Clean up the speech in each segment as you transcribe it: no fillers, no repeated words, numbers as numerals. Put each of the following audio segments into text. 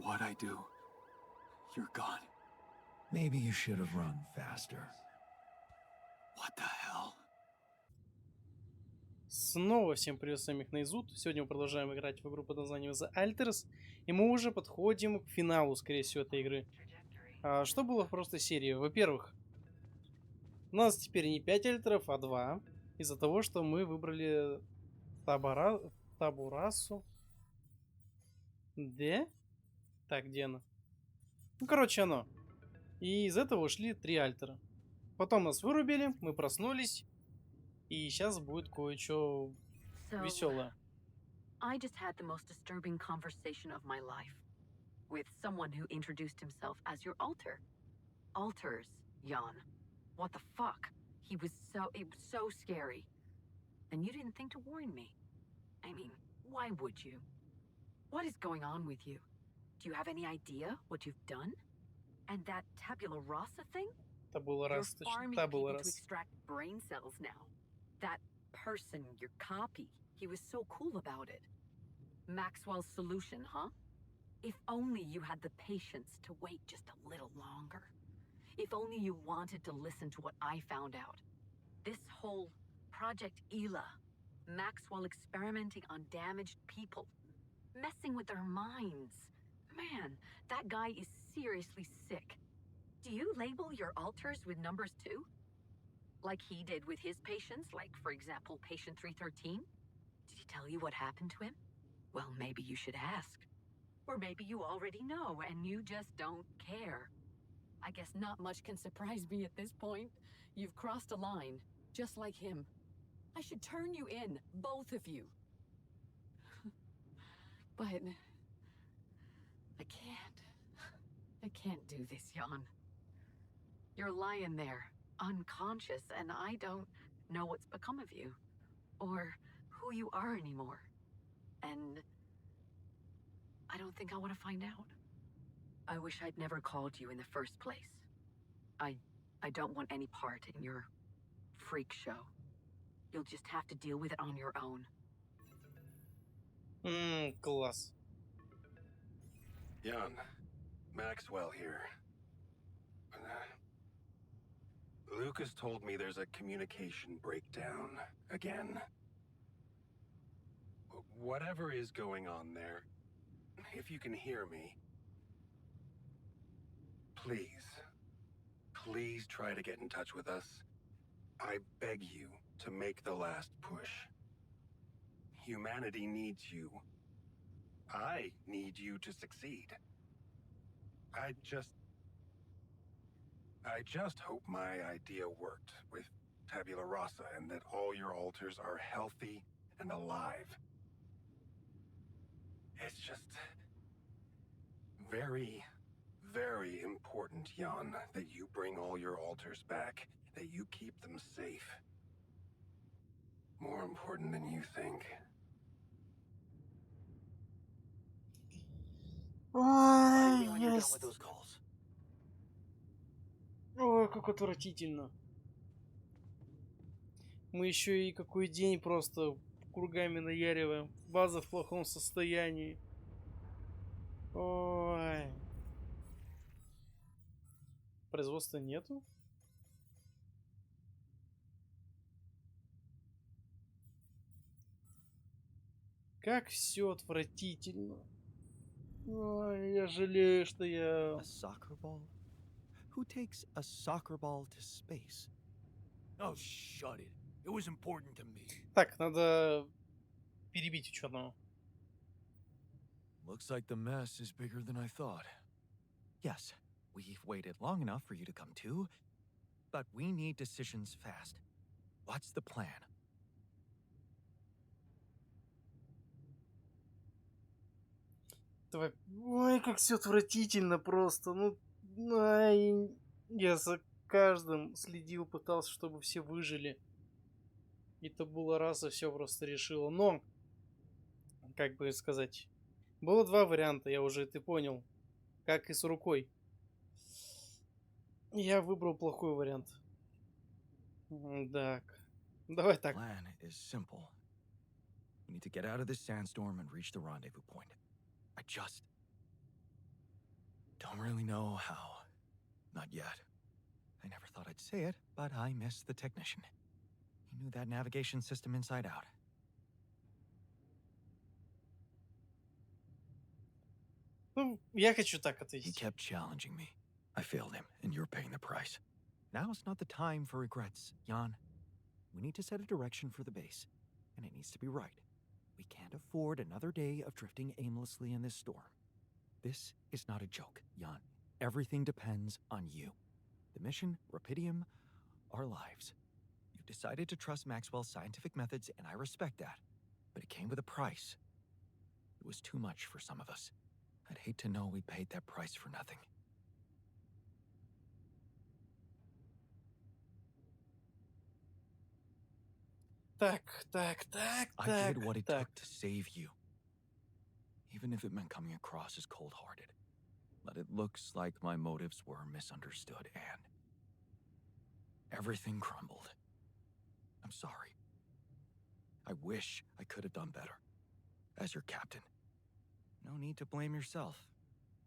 what I do, you're gone. Maybe you should have run faster. What the hell? Снова всем привет, с вами Наизуд. Сегодня мы продолжаем играть в игру под названием The Alters, и мы уже подходим к финалу, скорее всего, этой игры. Что было в прошлой серии? Во-первых, у нас теперь не 5 альтеров, а 2, из-за того, что мы выбрали Табурасу. Где? Так, где она? Ну, короче, оно. И из этого ушли 3 альтера. Потом нас вырубили, мы проснулись, и сейчас будет кое-что веселое. I just had the most disturbing conversation of my life with someone who introduced himself as your alter. Alters, Jan. What the fuck? It was so scary. And you didn't think to warn me. I mean, why would you? What is going on with you? Do you have any idea what you've done? And that tabula rasa thing? Tabula You're rasa, farming tabula people to rasa. extract brain cells now. That person, your copy, he was so cool about it. Maxwell's solution, huh? If only you had the patience to wait just a little longer. If only you wanted to listen to what I found out. This whole Project Ela, Maxwell experimenting on damaged people, messing with their minds. Man, that guy is seriously sick. Do you label your alters with numbers too? Like he did with his patients, like, for example, patient 313? Did he tell you what happened to him? Well, maybe you should ask. Or maybe you already know and you just don't care. I guess not much can surprise me at this point. You've crossed a line, just like him. I should turn you in, both of you. But I can't. I can't do this, Jan. You're lying there, unconscious, and I don't know what's become of you. Or who you are anymore. And I don't think I want to find out. I wish I'd never called you in the first place. I don't want any part in your freak show. You'll just have to deal with it on your own. Класс. Jan, Maxwell here. Lucas told me there's a communication breakdown again. Whatever is going on there, if you can hear me, please try to get in touch with us. I beg you to make the last push. Humanity needs you. I need you to succeed. I just hope my idea worked with Tabula Rasa and that all your alters are healthy and alive. It's just very, very important, Jan, that you bring all your alters back, that you keep them safe. More important than you think. Ой, When you're done with those calls. Ой, как отвратительно. Мы еще и какой день просто кругами наяриваем. База в плохом состоянии. Ой. Производства нету? Как все отвратительно. Ой, я жалею, что я... A soccer ball? Who takes a soccer ball to space? Oh, shut it. It was important to me. Так, надо перебить ученого. Looks like the mess is bigger than I thought. Yes, we've waited long enough for you to come to, but we need decisions fast. What's the plan? Давай. Ой, как все отвратительно просто. Ну, ай, я за каждым следил, пытался, чтобы все выжили. И табула раса все просто решила. Но, как бы сказать, было два варианта, я уже, ты понял. Как и с рукой. Я выбрал плохой вариант. Так. Давай так. Plan is simple. We need to get out of this sandstorm and reach the rendezvous point. I just don't really know how. Not yet. I never thought I'd say it, but I miss the technician. He knew that navigation system inside out. Ну, я хочу так He ответить. kept challenging me. I failed him, and you're paying the price. Now's not the time for regrets, Jan. We need to set a direction for the base, and it needs to be right. We can't afford another day of drifting aimlessly in this storm. This is not a joke, Jan. Everything depends on you. The mission, Rapidium, our lives. You decided to trust Maxwell's scientific methods, and I respect that. But it came with a price. It was too much for some of us. I'd hate to know we paid that price for nothing. Так. I did what it took to save you. Even if it meant coming across as cold-hearted. But it looks like my motives were misunderstood, and everything crumbled. I'm sorry. I wish I could have done better. As your captain. No need to blame yourself.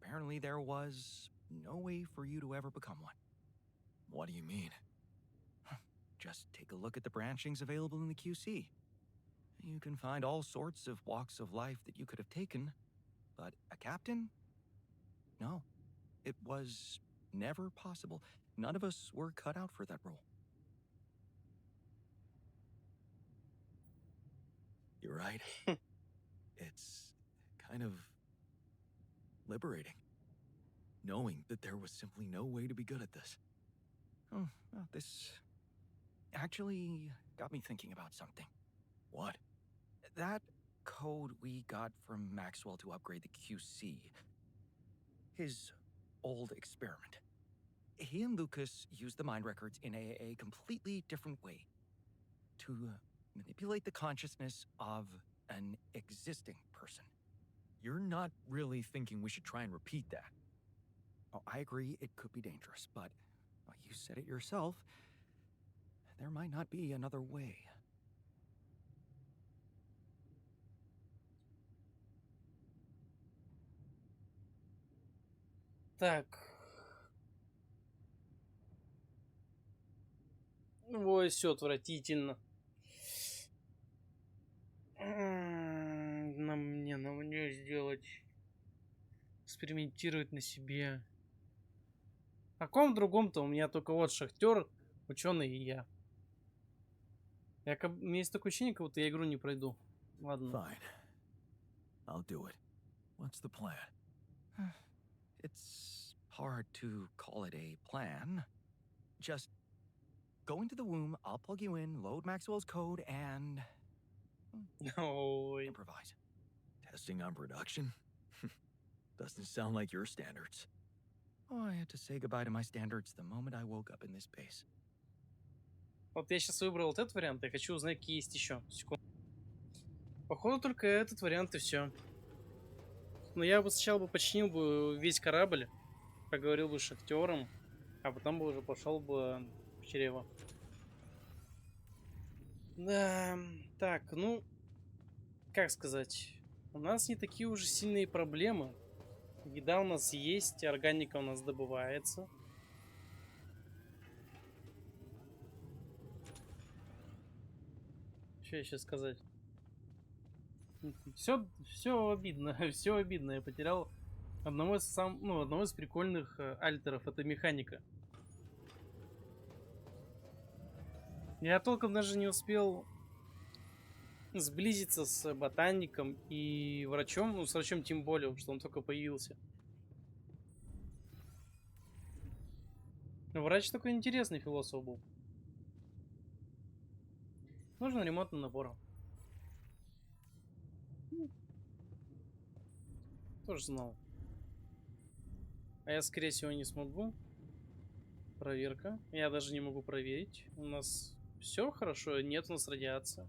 Apparently there was no way for you to ever become one. What do you mean? Just take a look at the branchings available in the QC. You can find all sorts of walks of life that you could have taken, but a captain? No. It was never possible. None of us were cut out for that role. You're right. It's kind of liberating, knowing that there was simply no way to be good at this. Oh, well, this actually got me thinking about something. What? That code we got from Maxwell to upgrade the QC. His old experiment. He and Lucas used the mind records in a completely different way. To manipulate the consciousness of an existing person. You're not really thinking we should try and repeat that. Oh, I agree it could be dangerous, but well, you said it yourself. There might not be another way. Так. Ой, все отвратительно. На мне сделать. Экспериментировать на себе. О ком другом-то? У меня только вот шахтер, ученый и я. У меня есть такое ощущение, как будто я игру не пройду. Ладно. Fine. I'll do it. What's the plan? It's hard to call it a plan. Just go into the womb, I'll plug you in, load Maxwell's code, and Ой. improvise. Testing on production? Doesn't sound like your standards. Oh, I had to say goodbye to my standards the moment I woke up in this base. Вот я сейчас выбрал вот этот вариант, я хочу узнать, какие есть еще. Секунду. Походу только этот вариант и все. Но я бы сначала починил бы весь корабль, поговорил бы с шахтером, а потом бы уже пошел бы в чрево. Да, так, ну, как сказать, у нас не такие уже сильные проблемы. Еда у нас есть, органика у нас добывается. Что еще сказать? Все обидно, все обидно. Я потерял одного из прикольных альтеров, это механика. Я толком даже не успел сблизиться с ботаником и врачом, ну, с врачом тем более, что он только появился. Но врач такой интересный философ был. Нужен ремонтный набор. Тоже знал. А я, скорее всего, не смогу. Проверка. Я даже не могу проверить. У нас все хорошо, нет у нас радиации.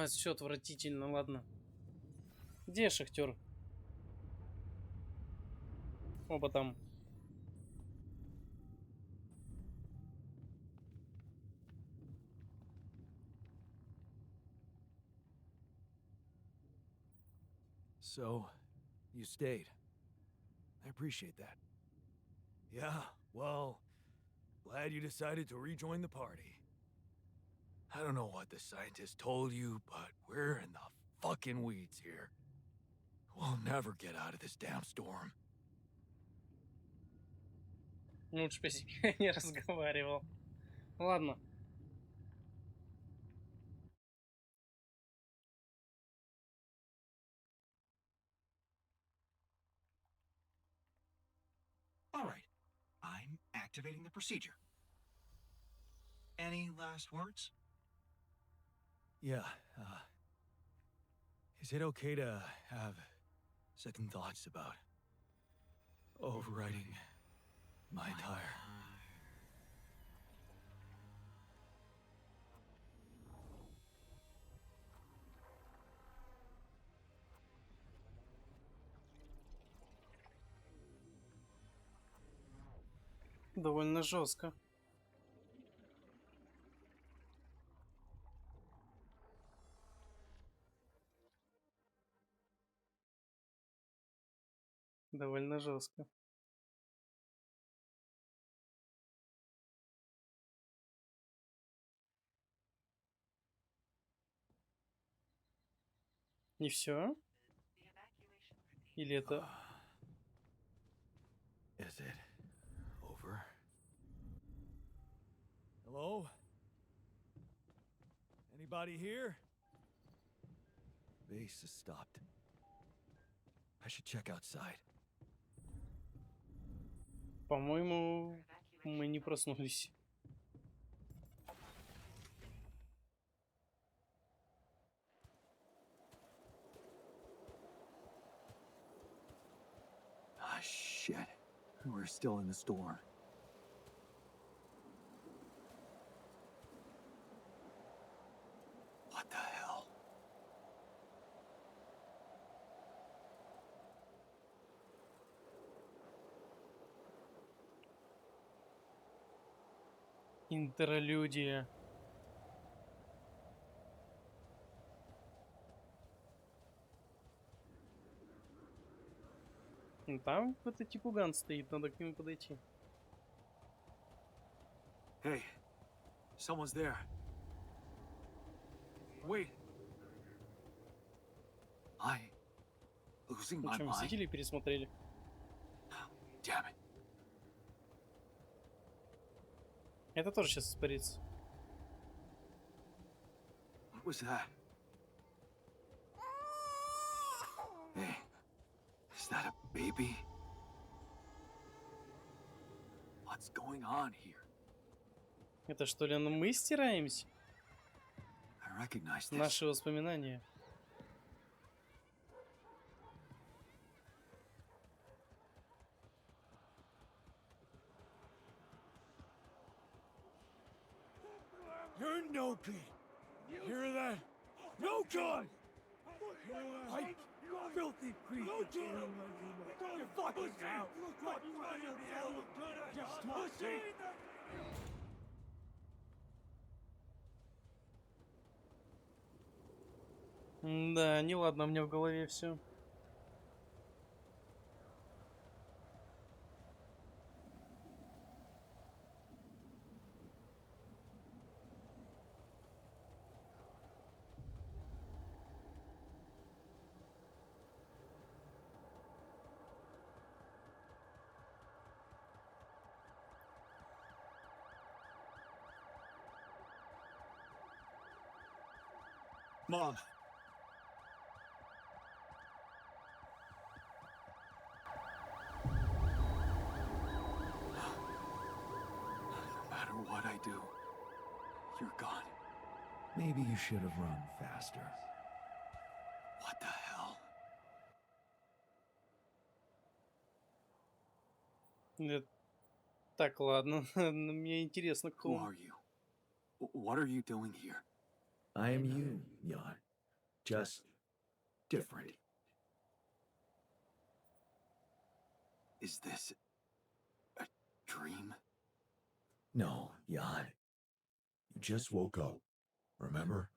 Все отвратительно, ладно. Где шахтер? Оба там. So, you stayed. I appreciate that. Yeah, well, glad you decided to rejoin the party. I don't know what the scientist told you, but we're in the fucking weeds here. We'll never get out of this damn storm. Лучше бы с ним не разговаривал. Ладно. All right. I'm activating the procedure. Any last words? Yeah, is it okay to have second thoughts about overwriting my entire... Довольно жестко. Довольно жестко. И все? Или это... Is it over? Hello? Anybody here? Base has stopped. I should check outside. По-моему, мы не проснулись. Ah, shit. We're still in the storm. What the hell? Интерлюдия. Ну, там какой-то типуган стоит, надо к нему подойти. Hey, someone's there. Wait. I losing Ну my что, mind? Мстители пересмотрели? Damn it. Это тоже сейчас испарится. What was that? Hey, is that a baby? What's going on here? Это что ли мы стираемся? I recognize this. Наши воспоминания. You're no good. Hear that? No good! Like, filthy creature. You're fucking out. Just pussy. Да, неладно, у меня в голове все. Mom. No matter what I do, you're gone. Maybe you should have run faster. What the hell? Так, ладно. Мне интересно, кто Who он. are you? What are you doing here? I am you, Jan. Just different. Is this a dream? No, Jan. You just woke up. Remember?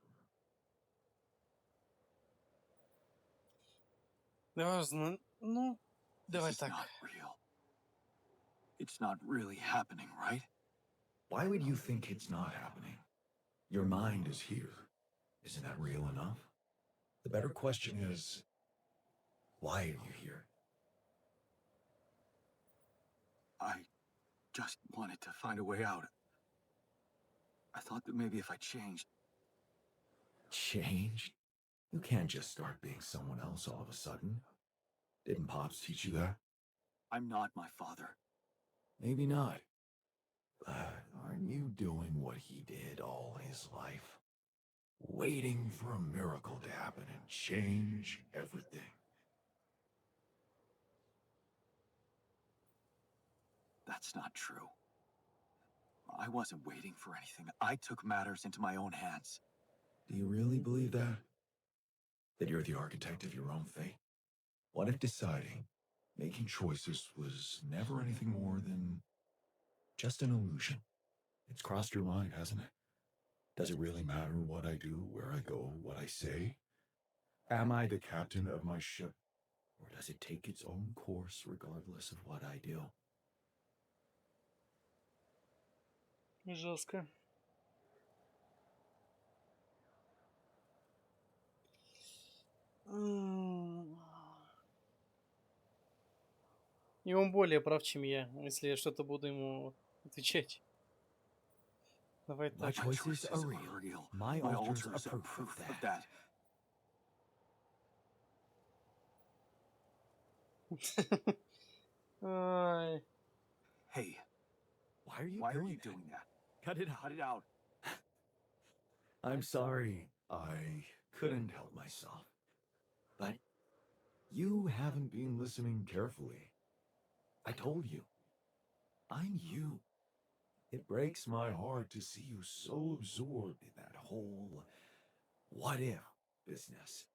Да, ну, Давай This is так. not real. It's not really happening, right? Why would you think it's not happening? Your mind is here. Isn't that real enough? The better question is, why are you here? I just wanted to find a way out. I thought that maybe if I changed... Changed? You can't just start being someone else all of a sudden. Didn't Pops teach you that? I'm not my father. Maybe not. But aren't you doing what he did all his life? Waiting for a miracle to happen and change everything. That's not true. I wasn't waiting for anything. I took matters into my own hands. Do you really believe that? That you're the architect of your own fate? What if deciding, making choices was never anything more than just an illusion? It's crossed your mind, hasn't it? Does it really matter what I do, where I go, what I say? Am I the captain of my ship? Or does it take its own course regardless of what I do? Жестко. И он более прав, чем я, если я что-то буду ему отвечать. Давай My так. choices are real. My altars are proof of that. Ай. Hey, Why are you why are doing you that? doing that? Cut it out. Cut it out. I'm sorry. I couldn't help myself. But you haven't been listening carefully. I told you. I'm you. It breaks my heart to see you so absorbed in that whole what if business.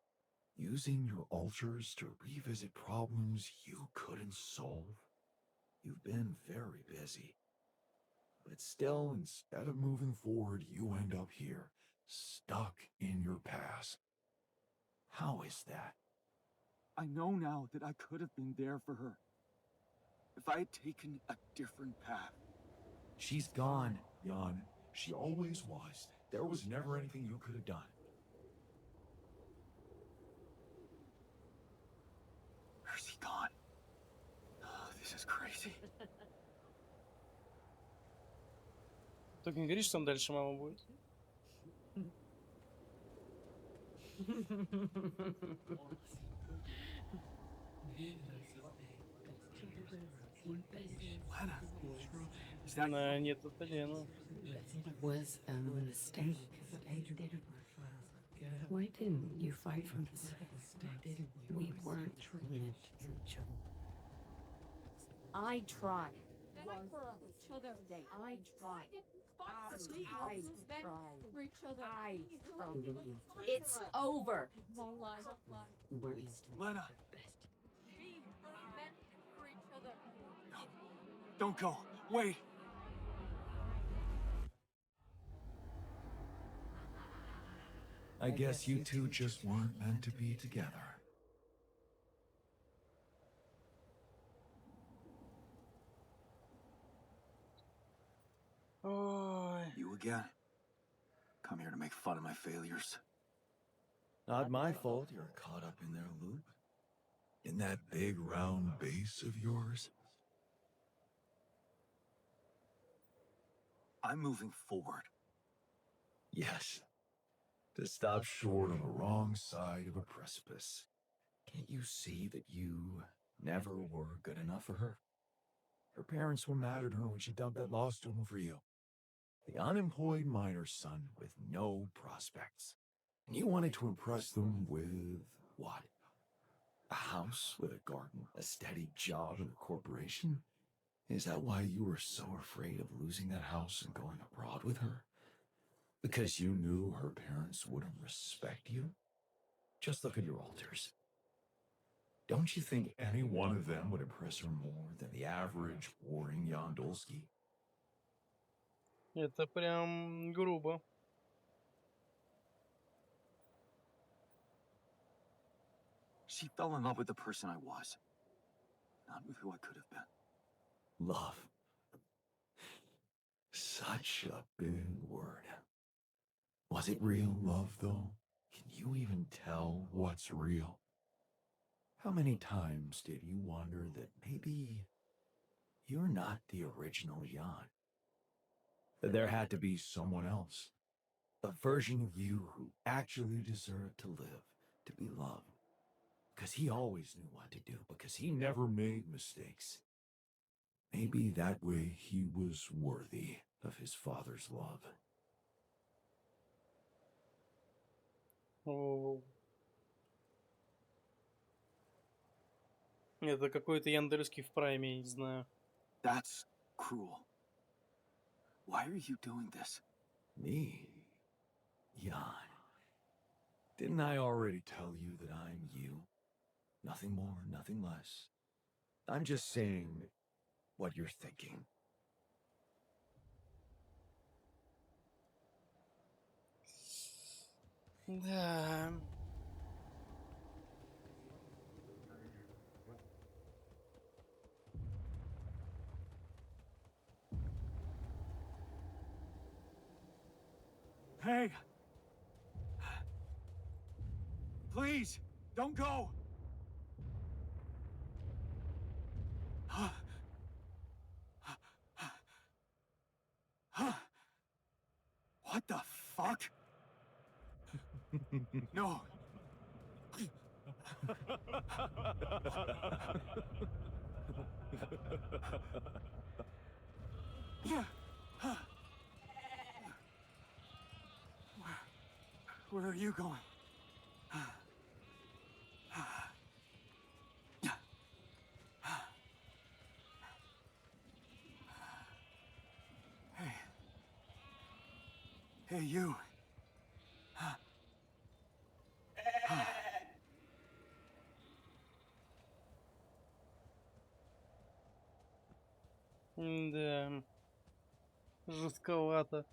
Using your altars to revisit problems you couldn't solve. You've been very busy. But still, instead of moving forward, you end up here, stuck in your past. How is that? I know now that I could have been there for her. If I had taken a different path. She's gone, Jan. She always was. There was never anything you could have done. Where's he gone? Oh, this is crazy. Только не говори, что там дальше мама будет. Lana, is that Она нет, это Лена. It was a mistake. Why didn't you fight for us? We weren't meant for each other. I tried. For each other. I tried. I tried. I tried. It's over. We're still Lena, best. We were meant for each other. don't go. Wait. I guess you two just weren't meant to be together. Ой. You again? Come here to make fun of my failures. Not my fault you're caught up in their loop. In that big round base of yours. I'm moving forward. Yes. To stop short on the wrong side of a precipice. Can't you see that you never were good enough for her? Her parents were mad at her when she dumped that law student for you. The unemployed miner's son with no prospects. And you wanted to impress them with what? A house with a garden, a steady job in a corporation? Is that why you were so afraid of losing that house and going abroad with her? Because you knew her parents wouldn't respect you? Just look at your altars. Don't you think any one of them would impress her more than the average boring Yandolski? Это прям грубо. She fell in love with the person I was. not with what could have been. Love. Such a big word. Was it real love, though? Can you even tell what's real? How many times did you wonder that maybe you're not the original Jan? That there had to be someone else, a version of you who actually deserved to live, to be loved. Because he always knew what to do, because he never made mistakes. Maybe that way he was worthy of his father's love. О. Это какой-то яндельский в прайме, я не знаю. That's cruel. Why are you doing this? Me? Jan. Didn't I already tell you that I'm you? Nothing more, nothing less. I'm just saying what you're thinking. Да. Hey! Please, don't go! What the fuck? No. Where are you going? Hey. Hey, you. Да. Жестковато.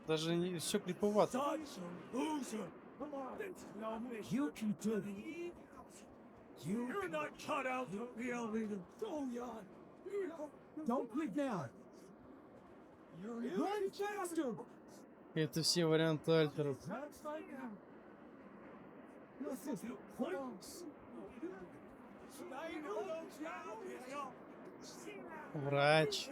Даже не все криповато. Such a loser! Come on! You can do it! You're not cut out to be a leader! So young! Don't quit now! You're run faster! Это все варианты альтеров. Врач.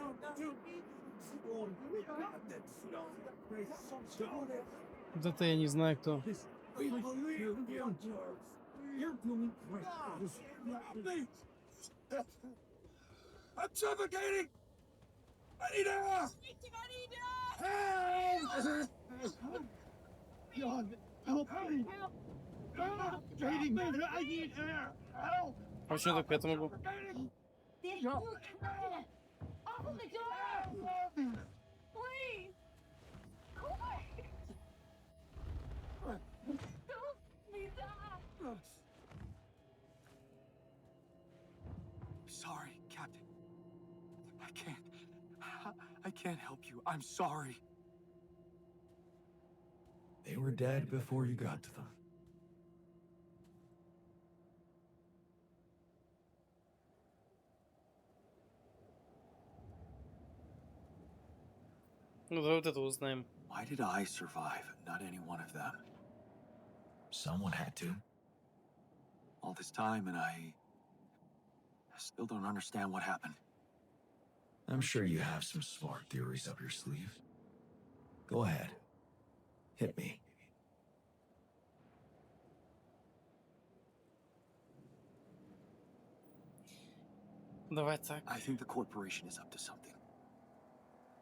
Вот это я не знаю кто. I'm suffocating! I need air! Help! John, help me! Help! I need air! Help! А что так это могу? Open the door! Please! Quick! Don't me die! Sorry, Captain. I can't help you. I'm sorry. They were dead before you got to them. Ну давай вот это узнаем. Why did I survive, not any one of them? Someone had to. All this time, and I still don't understand what happened. I'm sure you have some smart theories up your sleeve. Go ahead. Hit me. Давай так. I think the corporation is up to something.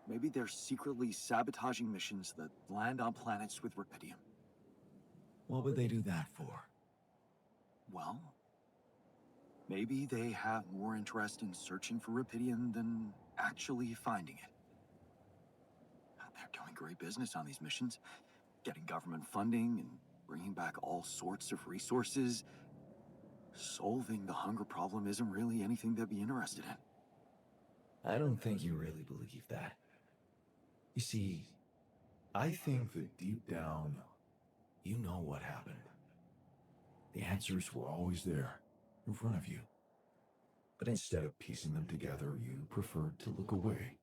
Maybe they're secretly sabotaging missions that land on planets with Rapidium. What would they do that for? Well, maybe they have more interest in searching for Rapidium than actually finding it. They're doing great business on these missions, getting government funding and bringing back all sorts of resources. Solving the hunger problem isn't really anything they'd be interested in. I don't think you really believe that. You see, I think that deep down, you know what happened. The answers were always there, in front of you. But instead of piecing them together, you preferred to look away.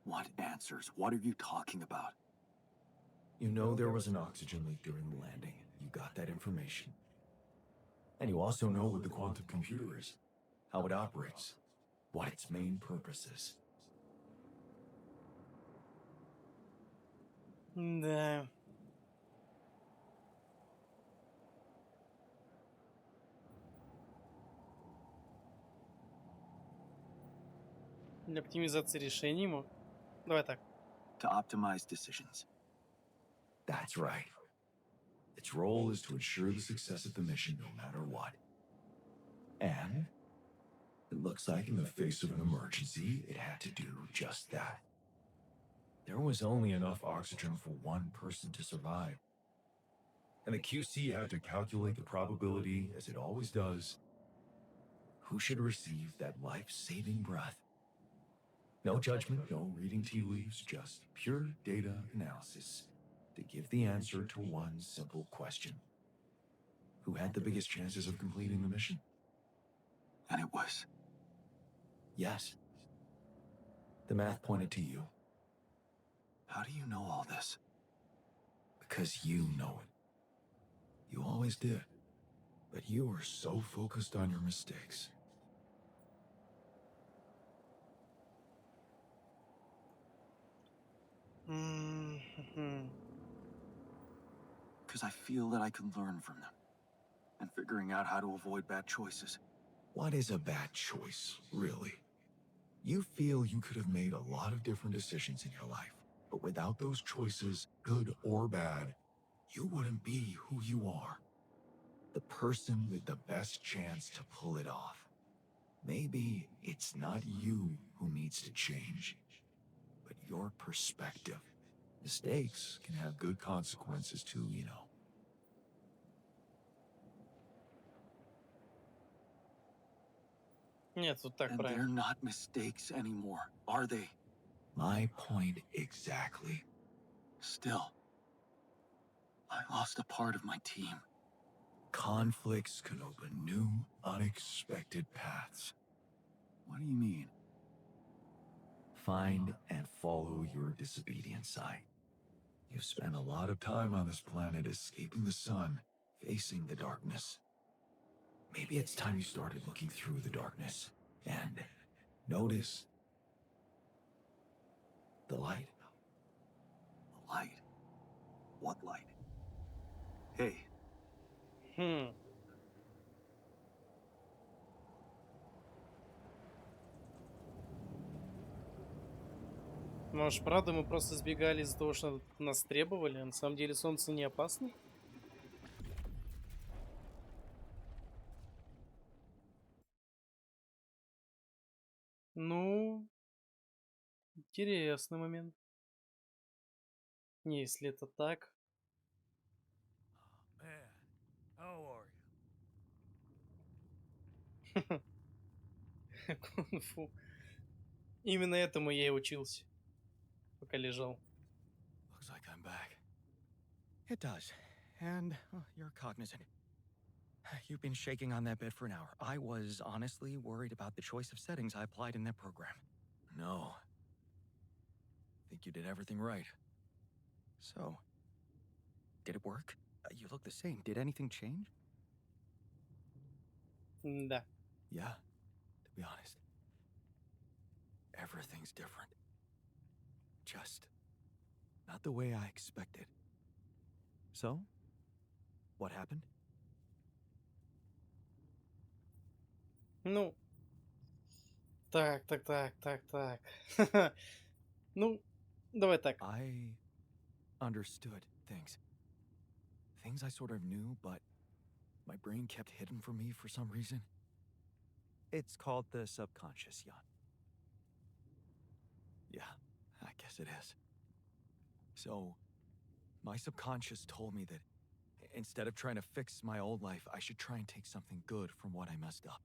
What answers? What are you talking about? You know there was an oxygen leak during the landing. You got that information. And you also know what the quantum computer is, how it operates, what its main purpose is. Да. Для оптимизации решений мы... Давай так. To optimize decisions. That's right. Its role is to ensure the success of the mission no matter what. And it looks like in the face of an emergency, it had to do just that. There was only enough oxygen for one person to survive. And the QC had to calculate the probability, as it always does, who should receive that life-saving breath. No judgment, no reading tea leaves, just pure data analysis to give the answer to one simple question. Who had the biggest chances of completing the mission? And it was. Yes. The math pointed to you. How do you know all this? Because you know it. You always did. But you were so focused on your mistakes. Because I feel that I can learn from them. And figuring out how to avoid bad choices. What is a bad choice, really? You feel you could have made a lot of different decisions in your life, but without those choices, good or bad, you wouldn't be who you are. The person with the best chance to pull it off. Maybe it's not you who needs to change, but your perspective. Mistakes can have good consequences too, you know. Нет, вот так And they're правильно. not mistakes anymore, are they? My point exactly. Still, I lost a part of my team. Conflicts can open new, unexpected paths. What do you mean? Find and follow your disobedient side. You've spent a lot of time on this planet escaping the sun, facing the darkness. Maybe it's time you started looking through the darkness and notice the light. Light? What light? Hey, Хм. Может, правда, мы просто сбегали из-за того, что нас требовали? А на самом деле солнце не опасно? Ну, интересный момент. Не, если это так. Man, how are you? Кунг-фу. Именно этому я и учился, пока лежал. looks like I'm back. It does. And you're cognizant. You've been shaking on that bed for an hour. I was honestly worried about the choice of settings I applied in that program. No. I think you did everything right. So, did it work? You look the same. Did anything change? Да. Yeah, to be honest. Everything's different. Just not the way I expected. So, what happened? Ну, так. Ну, давай так. I understood things. Things I sort of knew, but my brain kept hidden from me for some reason. It's called the subconscious, Jan. Yeah, I guess it is. So, my subconscious told me that instead of trying to fix my old life, I should try and take something good from what I messed up.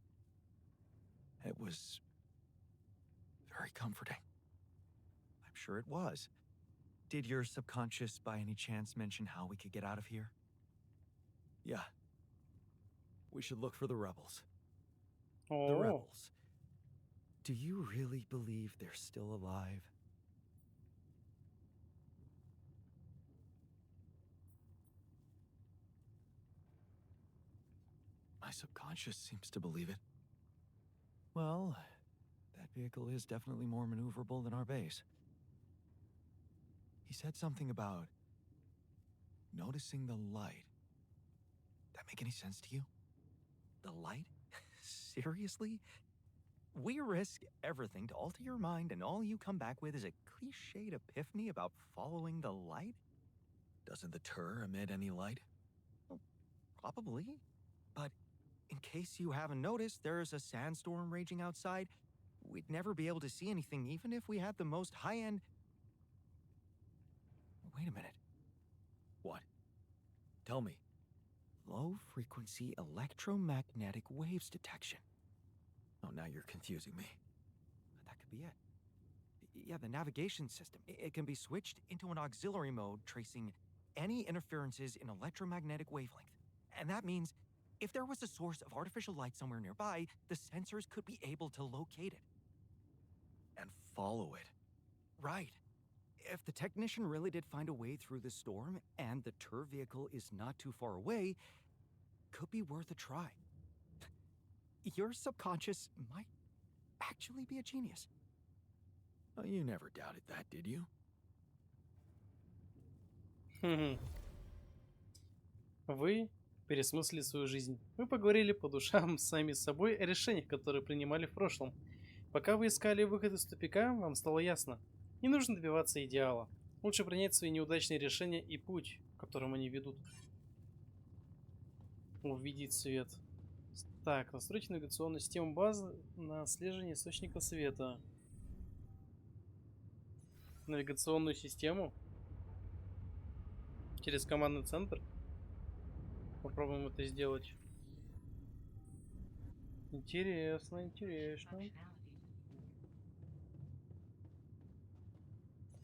It was very comforting. I'm sure it was. Did your subconscious by any chance mention how we could get out of here? Yeah, We should look for the rebels. The О, rebels. Do you really believe they're still alive? My subconscious seems to believe it. Well, that vehicle is definitely more maneuverable than our base. He said something about noticing the light. That make any sense to you? The light? Seriously? We risk everything to alter your mind, and all you come back with is a cliched epiphany about following the light? Doesn't the tur emit any light? Well, probably. But in case you haven't noticed, there's a sandstorm raging outside. We'd never be able to see anything, even if we had the most high-end... Wait a minute. What? Tell me. Low-frequency electromagnetic waves detection. Oh, now you're confusing me. That could be it. Yeah, the navigation system. It can be switched into an auxiliary mode, tracing any interferences in electromagnetic wavelength. And that means if there was a source of artificial light somewhere nearby, the sensors could be able to locate it. And follow it. Right. If the technician really did find a way through the storm, and the tur vehicle is not too far away, could be worth a try. Your subconscious might actually be a genius. Oh, you never doubted that, did you? Вы пересмыслили свою жизнь. Вы поговорили по душам сами с собой о решениях, которые принимали в прошлом. Пока вы искали выход из тупика, вам стало ясно. Не нужно добиваться идеала. Лучше принять свои неудачные решения и путь, которым они ведут. Увидеть свет. Так, настройте навигационную систему базы на отслеживание источника света. Навигационную систему? Через командный центр? Попробуем это сделать. Интересно, интересно.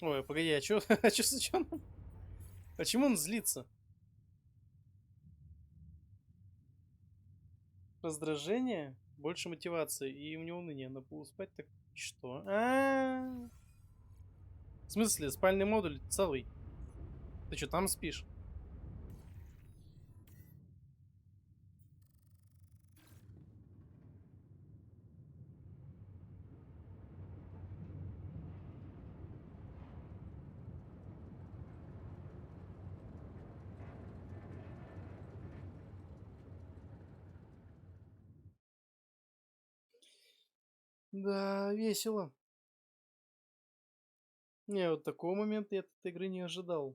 Ой, погоди, а чё, а чё с учёным? Почему он злится? Раздражение, больше мотивации, и у него уныние. На полу спать, так что? В смысле, спальный модуль целый? Ты что, там спишь? Да, весело. Не, вот такого момента я от этой игры не ожидал.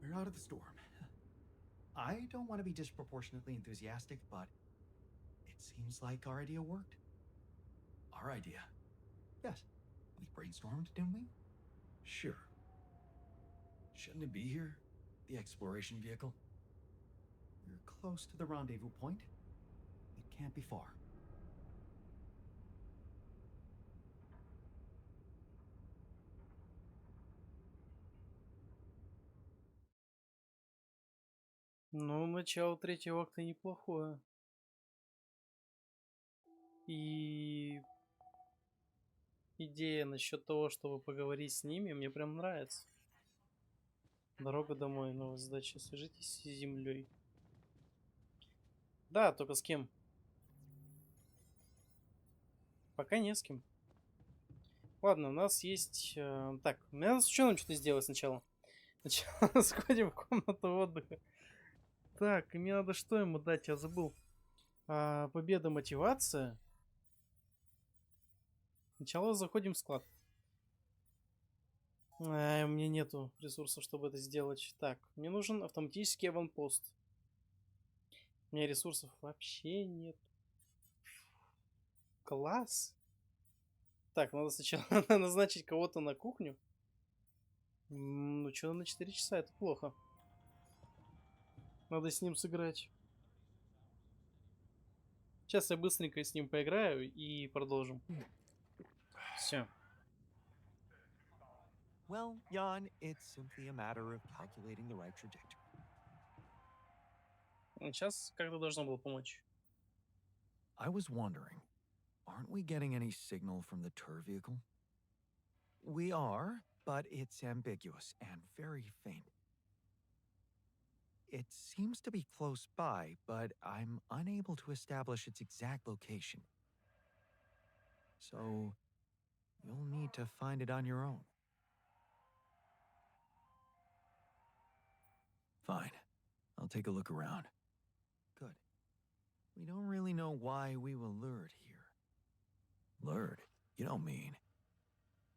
We're out of the storm. I don't want to be disproportionately enthusiastic, but it seems like our idea worked. Our idea? Yes. We brainstormed, didn't we? Sure. Shouldn't it be here? The exploration vehicle? We're close to the rendezvous point. It can't be far. Ну, начало третьего акта неплохое. И идея насчет того, чтобы поговорить с ними, мне прям нравится. Дорога домой, новая задача. Свяжитесь с землей. Да, только с кем? Пока не с кем. Ладно, у нас есть... Так, мне надо с ученым что-то сделать сначала. Сначала сходим в комнату отдыха. Так, и мне надо что ему дать? Я забыл. Победа, мотивация. Сначала заходим в склад. У меня нету ресурсов, чтобы это сделать. Так, мне нужен автоматический аванпост. У меня ресурсов вообще нет. Класс. Так, надо сначала назначить кого-то на кухню. Ну, что на 4 часа, это плохо. Надо с ним сыграть. Сейчас я быстренько с ним поиграю и продолжим. Все. Well, Jan, it's simply a matter of calculating the right trajectory. Сейчас как-то должно было помочь. I was wondering, aren't we getting any signal from the tour vehicle? We are, but it's ambiguous and very faint. It seems to be close by, but I'm unable to establish its exact location. So, you'll need to find it on your own. Fine. I'll take a look around. Good. We don't really know why we were lured here. Lured? You don't mean.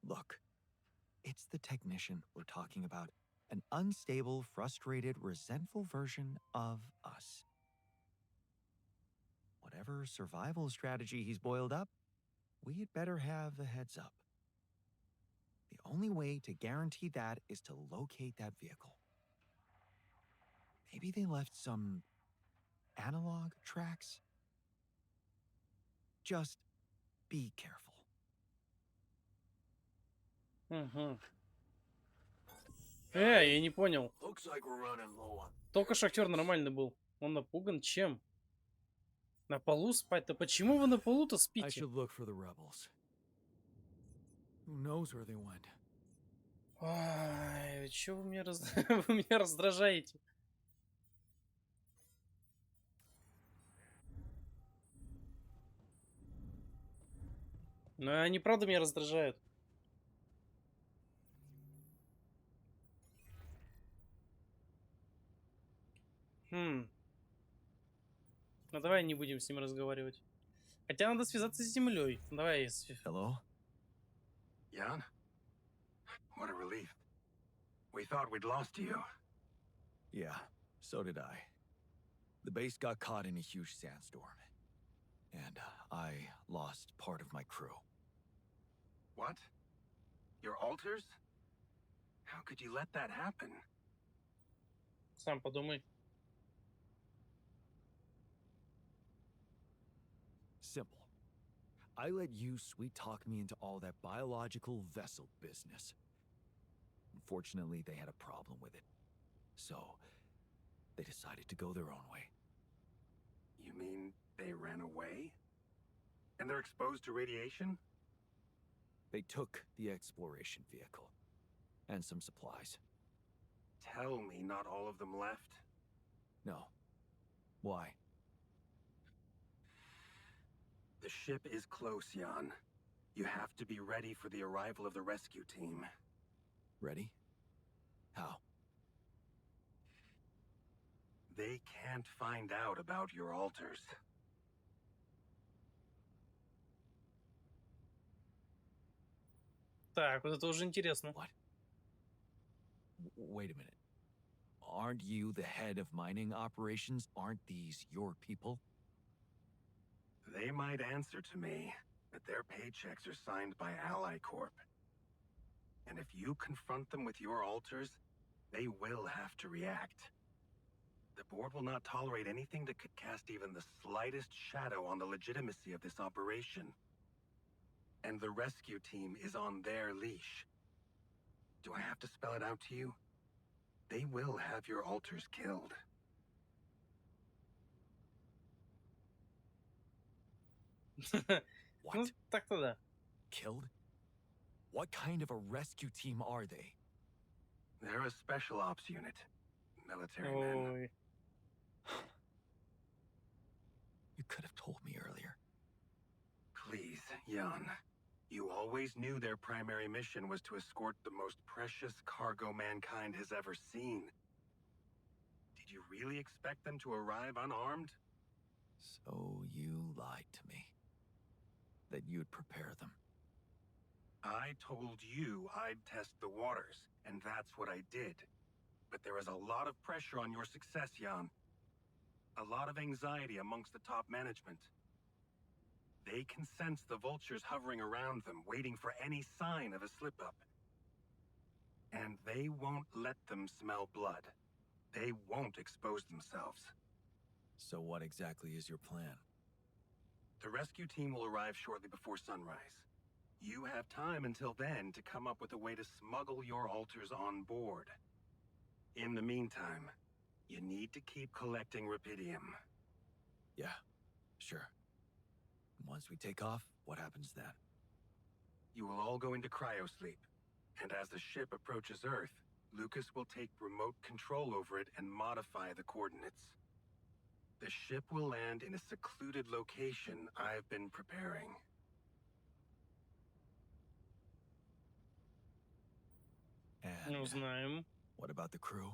Look, it's the technician we're talking about. An unstable, frustrated, resentful version of us. Whatever survival strategy he's boiled up, we had better have a heads up. The only way to guarantee that is to locate that vehicle. Maybe they left some analog tracks? Just be careful. Угу. Я не понял. Looks like we're running low on. Только шахтер нормальный был. Он напуган чем? На полу спать-то? Почему вы на полу-то I спите? should look for the rebels. Who knows where they went? Ай, чё вы меня, вы меня раздражаете? Ну, они правда меня раздражают. Ну, давай не будем с ним разговаривать. Хотя надо связаться с землей. Давай. Hello? Jan? What a relief. We thought we'd lost you. Yeah, so did I. The base got caught in a huge sandstorm. And I lost part of my crew. What? Your alters? How could you let that happen? Сам подумай. Simple. I let you sweet-talk me into all that biological vessel business. Unfortunately, they had a problem with it. So, they decided to go their own way. You mean they ran away? And they're exposed to radiation? They took the exploration vehicle. And some supplies. Tell me not all of them left? No. Why? The ship is close, Jan. You have to be ready for the arrival of the rescue team. Ready? How? They can't find out about your alters. Так, вот это уже интересно. What? Wait a minute. Aren't you the head of mining operations? Aren't these your people? They might answer to me, but their paychecks are signed by Ally Corp. And if you confront them with your alters, they will have to react. The board will not tolerate anything that could cast even the slightest shadow on the legitimacy of this operation. And the rescue team is on their leash. Do I have to spell it out to you? They will have your alters killed. What? Ну, так-то да. Killed? What kind of a rescue team are they? They're a special ops unit. Military men. Ой. You could have told me earlier. Please, Jan. You always knew their primary mission was to escort the most precious cargo mankind has ever seen. Did you really expect them to arrive unarmed? So you lied to me. That you'd prepare them. I told you I'd test the waters, and that's what I did. But there is a lot of pressure on your success, Jan. A lot of anxiety amongst the top management. They can sense the vultures hovering around them, waiting for any sign of a slip-up. And they won't let them smell blood. They won't expose themselves. So what exactly is your plan? The rescue team will arrive shortly before sunrise. You have time until then to come up with a way to smuggle your alters on board. In the meantime, you need to keep collecting rupidium. Yeah, sure. Once we take off, what happens then? You will all go into cryosleep, and as the ship approaches Earth, Lucas will take remote control over it and modify the coordinates. The ship will land in a secluded location I've been preparing. Ну, And знаем. what about the crew?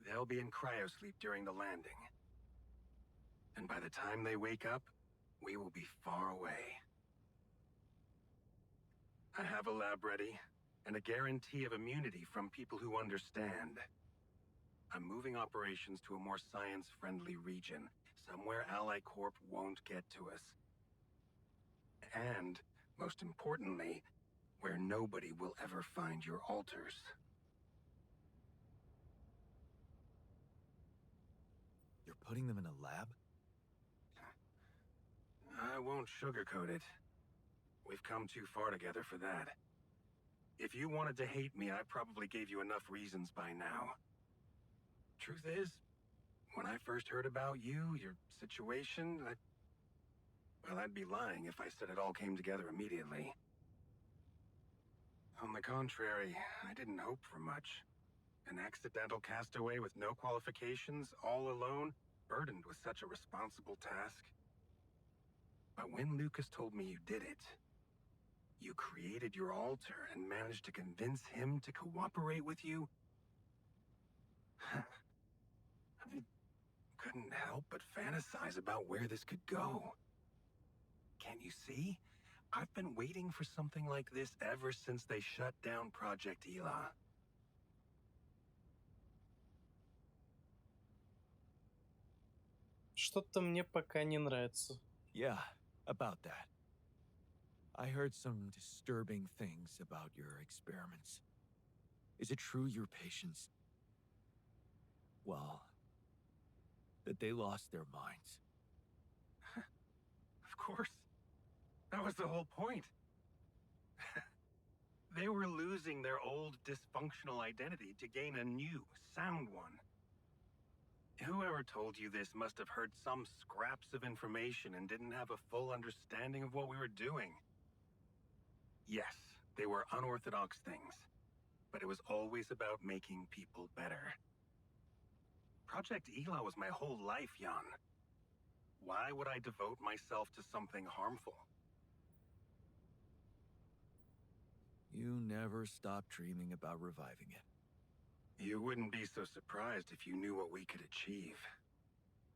They'll be in cryosleep during the landing. And by the time they wake up, we will be far away. I have a lab ready, and a guarantee of immunity from people who understand. I'm moving operations to a more science-friendly region, somewhere Ally Corp won't get to us. And, most importantly, where nobody will ever find your alters. You're putting them in a lab? I won't sugarcoat it. We've come too far together for that. If you wanted to hate me, I probably gave you enough reasons by now. Truth is, when I first heard about you, your situation, well, I'd be lying if I said it all came together immediately. On the contrary, I didn't hope for much. An accidental castaway with no qualifications, all alone, burdened with such a responsible task. But when Lucas told me you did it, you created your alter and managed to convince him to cooperate with you, I couldn't help but fantasize about where this could go. Can't you see? I've been waiting for something like this ever since they shut down Project Ela. Что-то мне пока не нравится. Yeah, about that. I heard some disturbing things about your experiments. Is it true your patients, well, that they lost their minds? Of course. That was the whole point. They were losing their old dysfunctional identity to gain a new, sound one. Whoever told you this must have heard some scraps of information and didn't have a full understanding of what we were doing. Yes, they were unorthodox things, but it was always about making people better. Project Ela was my whole life, Jan. Why would I devote myself to something harmful? You never stopped dreaming about reviving it. You wouldn't be so surprised if you knew what we could achieve.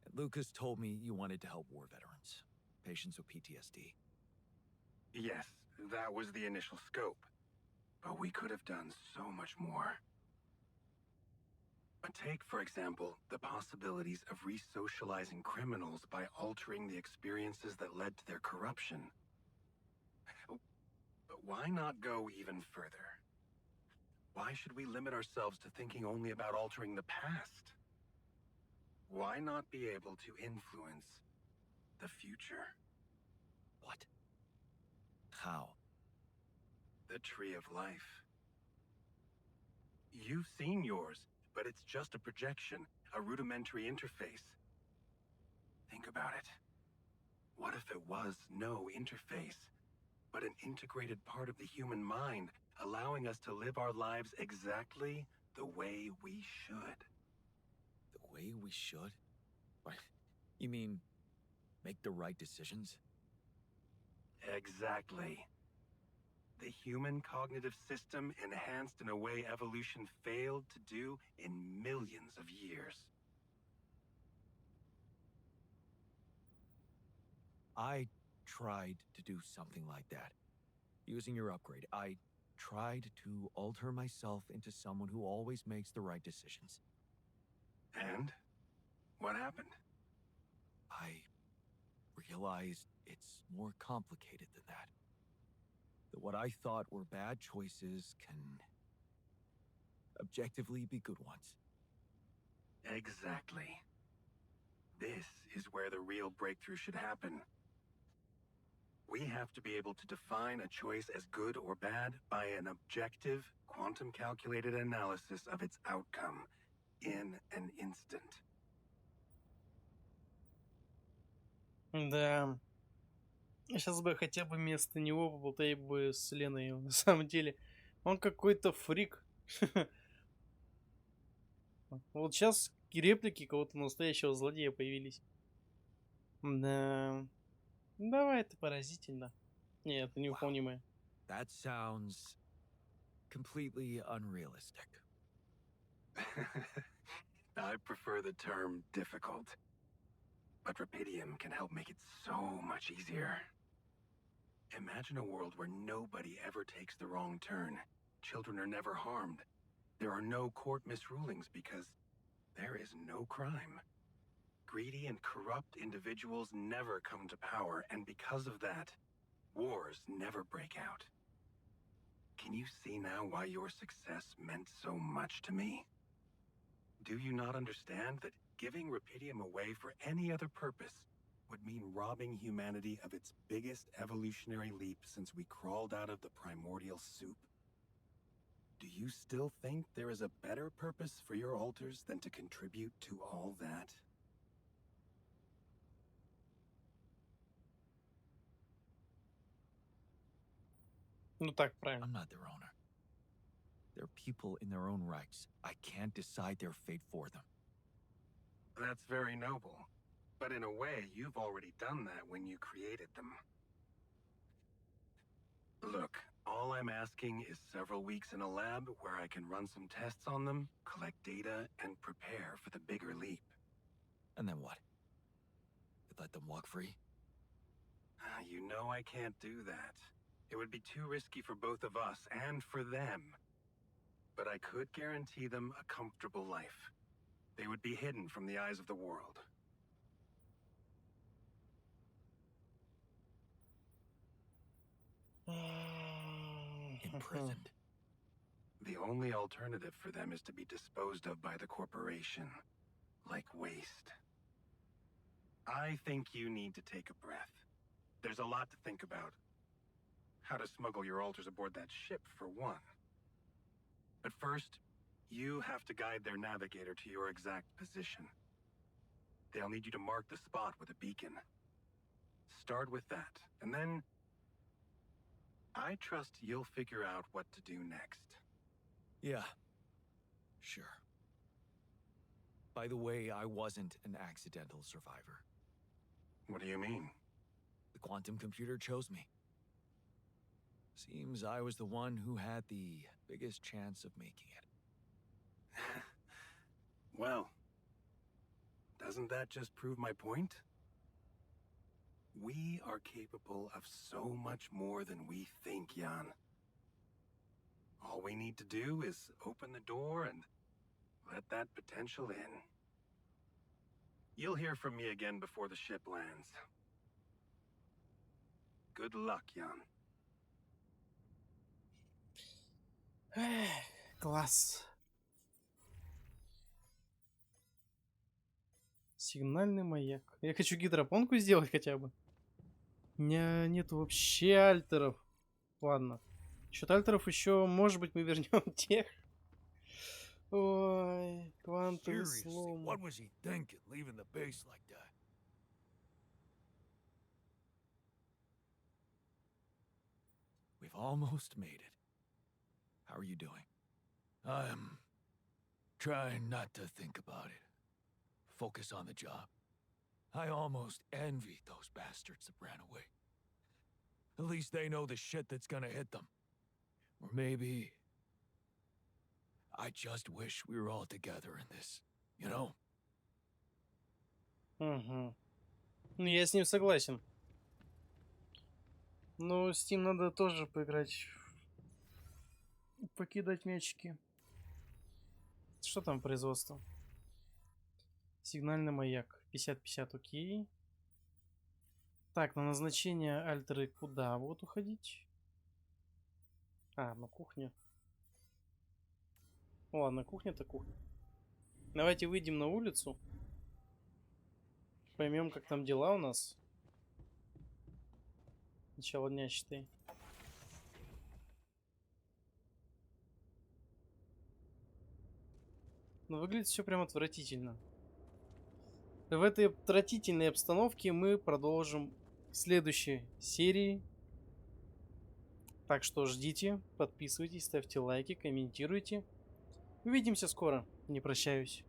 And Lucas told me you wanted to help war veterans, patients with PTSD. Yes, that was the initial scope. But we could have done so much more. But take, for example, the possibilities of re-socializing criminals by altering the experiences that led to their corruption. But why not go even further? Why should we limit ourselves to thinking only about altering the past? Why not be able to influence the future? What? How? The Tree of Life. You've seen yours, but it's just a projection, a rudimentary interface. Think about it. What if it was no interface, but an integrated part of the human mind, allowing us to live our lives exactly the way we should? The way we should? What? You mean, make the right decisions? Exactly. The human cognitive system enhanced in a way evolution failed to do in millions of years. I tried to do something like that. Using your upgrade, I tried to alter myself into someone who always makes the right decisions. And? What happened? I realized it's more complicated than that. That what I thought were bad choices can objectively be good ones. Exactly. This is where the real breakthrough should happen. We have to be able to define a choice as good or bad by an objective, quantum-calculated analysis of its outcome in an instant. Да. Сейчас бы хотя бы вместо него поболтать бы с Леной. На самом деле, он какой-то фрик. Вот сейчас реплики кого-то настоящего злодея появились. Да. Давай, это поразительно. Нет, это невыполнимое. That sounds completely unrealistic. I prefer the term difficult. But Rapidium can help make it so much easier. Imagine a world where nobody ever takes the wrong turn. Children are never harmed. There are no court misrulings because there is no crime. Greedy and corrupt individuals never come to power, and because of that, wars never break out. Can you see now why your success meant so much to me? Do you not understand that giving Rapidium away for any other purpose would mean robbing humanity of its biggest evolutionary leap since we crawled out of the primordial soup? Do you still think there is a better purpose for your altars than to contribute to all that? Ну так, правильно. I'm not their owner. They're people in their own rights. I can't decide their fate for them. That's very noble. But in a way, you've already done that when you created them. Look, all I'm asking is several weeks in a lab where I can run some tests on them, collect data, and prepare for the bigger leap. And then what? You let them walk free? You know I can't do that. It would be too risky for both of us and for them. But I could guarantee them a comfortable life. They would be hidden from the eyes of the world. Imprisoned. The only alternative for them is to be disposed of by the corporation, like waste. I think you need to take a breath. There's a lot to think about. How to smuggle your altars aboard that ship, for one. But first, you have to guide their navigator to your exact position. They'll need you to mark the spot with a beacon. Start with that, and then I trust you'll figure out what to do next. Yeah. Sure. By the way, I wasn't an accidental survivor. What do you mean? The quantum computer chose me. Seems I was the one who had the biggest chance of making it. Well, doesn't that just prove my point? We are capable of so much more than we think, Jan. All we need to do is open the door and let that potential in. You'll hear from me again before the ship lands. Good luck, Jan. Класс. Сигнальный маяк. Я хочу гидропонку сделать хотя бы. У меня нету вообще альтеров. Ладно. Счет альтеров еще, может быть, мы вернем тех. Ой, квантовый Seriously, слом. what was he thinking, leaving the base like that? We've almost made it. How are you doing? I'm trying not to think about it. Focus on the job. I almost envy those bastards that ran away. At least they know the shit that's gonna hit them. Or maybe I just wish we were all together in this, you know? Угу. Ну, я с ним согласен. Но с Steam надо тоже поиграть. Покидать мячики. Что там производство? Сигнальный маяк. 50-50, окей. Так, на назначение альтеры куда будут уходить? А, на кухню. Ладно, кухня-то кухня. Давайте выйдем на улицу. Поймем, как там дела у нас. Начало дня, считай. Но выглядит все прям отвратительно. В этой отвратительной обстановке мы продолжим в следующей серии. Так что ждите, подписывайтесь, ставьте лайки, комментируйте. Увидимся скоро. Не прощаюсь.